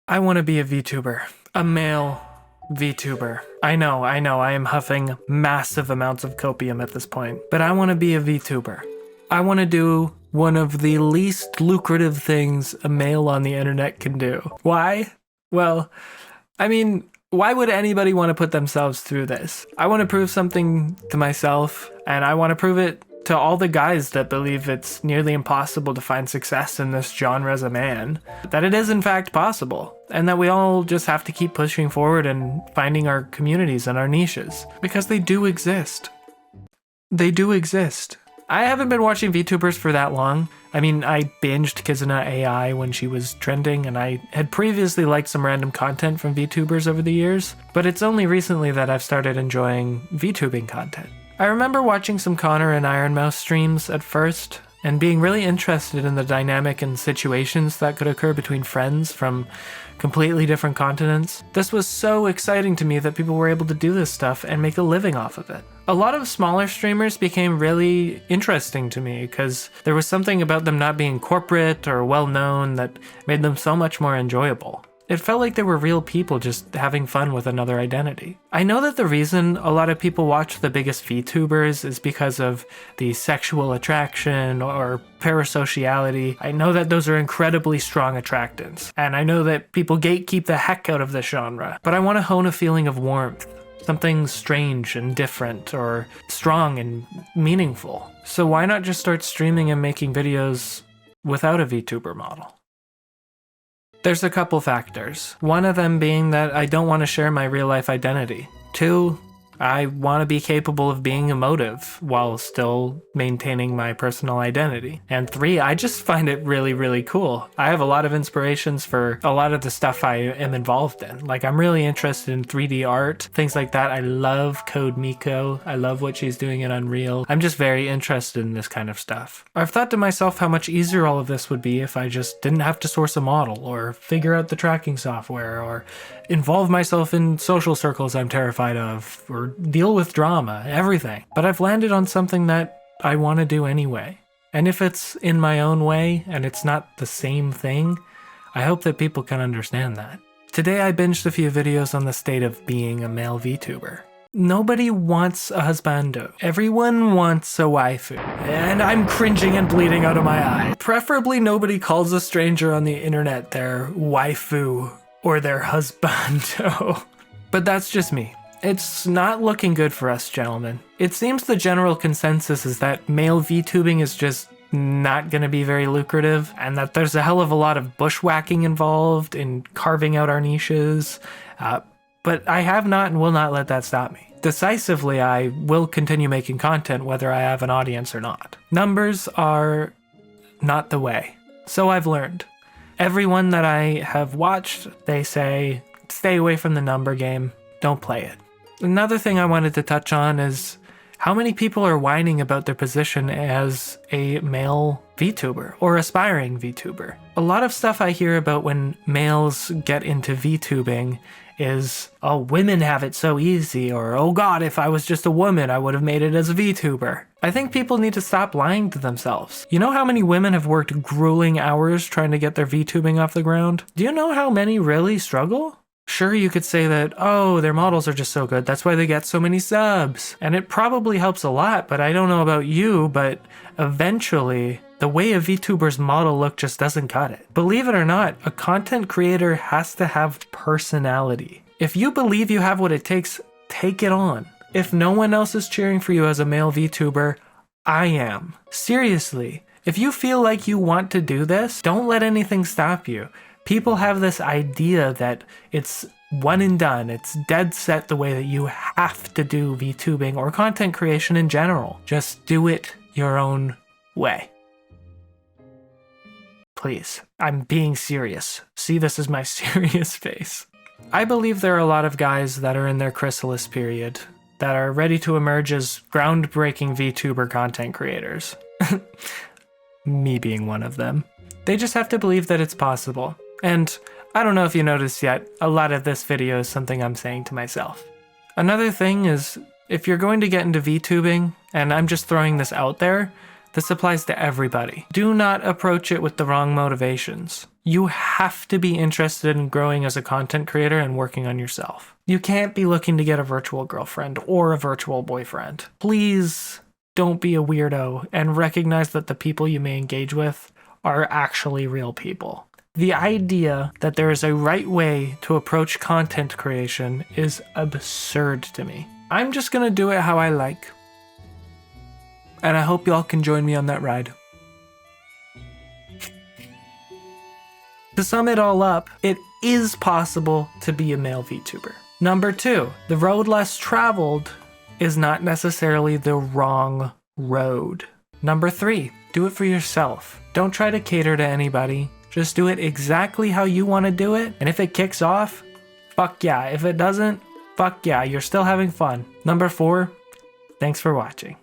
I want to be a VTuber. A male VTuber. I know, I am huffing massive amounts of copium at this point, but I want to be a VTuber. I want to do one of the least lucrative things a male on the internet can do. Why? Well, I mean, why would anybody want to put themselves through this? I want to prove something to myself, and I want to prove it to all the guys that believe it's nearly impossible to find success in this genre as a man, that it is in fact possible, and that we all just have to keep pushing forward and finding our communities and our niches, because they do exist. They do exist. I haven't been watching VTubers for that long. I mean, I binged Kizuna AI when she was trending, and I had previously liked some random content from VTubers over the years, but it's only recently that I've started enjoying VTubing content. I remember watching some Connor and Iron Mouse streams at first, and being really interested in the dynamic and situations that could occur between friends from completely different continents. This was so exciting to me that people were able to do this stuff and make a living off of it. A lot of smaller streamers became really interesting to me because there was something about them not being corporate or well-known that made them so much more enjoyable. It felt like they were real people just having fun with another identity. I know that the reason a lot of people watch the biggest VTubers is because of the sexual attraction or parasociality. I know that those are incredibly strong attractants, and I know that people gatekeep the heck out of this genre, but I want to hone a feeling of warmth, something strange and different or strong and meaningful. So why not just start streaming and making videos without a VTuber model? There's a couple factors. One of them being that I don't want to share my real life identity. 2, I want to be capable of being emotive while still maintaining my personal identity. And 3, I just find it really, really cool. I have a lot of inspirations for a lot of the stuff I am involved in. Like, I'm really interested in 3D art, things like that. I love Code Miko. I love what she's doing in Unreal. I'm just very interested in this kind of stuff. I've thought to myself how much easier all of this would be if I just didn't have to source a model or figure out the tracking software or involve myself in social circles I'm terrified of or deal with drama, everything. But I've landed on something that I want to do anyway. And if it's in my own way and it's not the same thing, I hope that people can understand that. Today I binged a few videos on the state of being a male VTuber. Nobody wants a husbando. Everyone wants a waifu. And I'm cringing and bleeding out of my eye. Preferably nobody calls a stranger on the internet their waifu or their husbando. But that's just me. It's not looking good for us, gentlemen. It seems the general consensus is that male VTubing is just not going to be very lucrative, and that there's a hell of a lot of bushwhacking involved in carving out our niches. But I have not and will not let that stop me. Decisively, I will continue making content whether I have an audience or not. Numbers are not the way. So I've learned. Everyone that I have watched, they say, stay away from the number game. Don't play it. Another thing I wanted to touch on is how many people are whining about their position as a male VTuber or aspiring VTuber. A lot of stuff I hear about when males get into VTubing is, oh, women have it so easy, or oh god, if I was just a woman, I would have made it as a VTuber. I think people need to stop lying to themselves. You know how many women have worked grueling hours trying to get their VTubing off the ground? Do you know how many really struggle? Sure, you could say that, oh, their models are just so good, that's why they get so many subs. And it probably helps a lot, but I don't know about you, but eventually, the way a VTuber's model look just doesn't cut it. Believe it or not, a content creator has to have personality. If you believe you have what it takes, take it on. If no one else is cheering for you as a male VTuber, I am. Seriously, if you feel like you want to do this, don't let anything stop you. People have this idea that it's one and done. It's dead set the way that you have to do VTubing or content creation in general. Just do it your own way. Please, I'm being serious. See this as my serious face. I believe there are a lot of guys that are in their chrysalis period that are ready to emerge as groundbreaking VTuber content creators. Me being one of them. They just have to believe that it's possible. And I don't know if you noticed yet, a lot of this video is something I'm saying to myself. Another thing is, if you're going to get into VTubing, and I'm just throwing this out there, This applies to everybody. Do not approach it with the wrong motivations. You have to be interested in growing as a content creator and working on yourself. You can't be looking to get a virtual girlfriend or a virtual boyfriend. Please don't be a weirdo and recognize that the people you may engage with are actually real people. The idea that there is a right way to approach content creation is absurd to me. I'm just gonna do it how I like. And I hope y'all can join me on that ride. To sum it all up, it is possible to be a male VTuber. Number 2, the road less traveled is not necessarily the wrong road. Number 3, do it for yourself. Don't try to cater to anybody. Just do it exactly how you want to do it. And if it kicks off, fuck yeah. If it doesn't, fuck yeah. You're still having fun. Number 4, thanks for watching.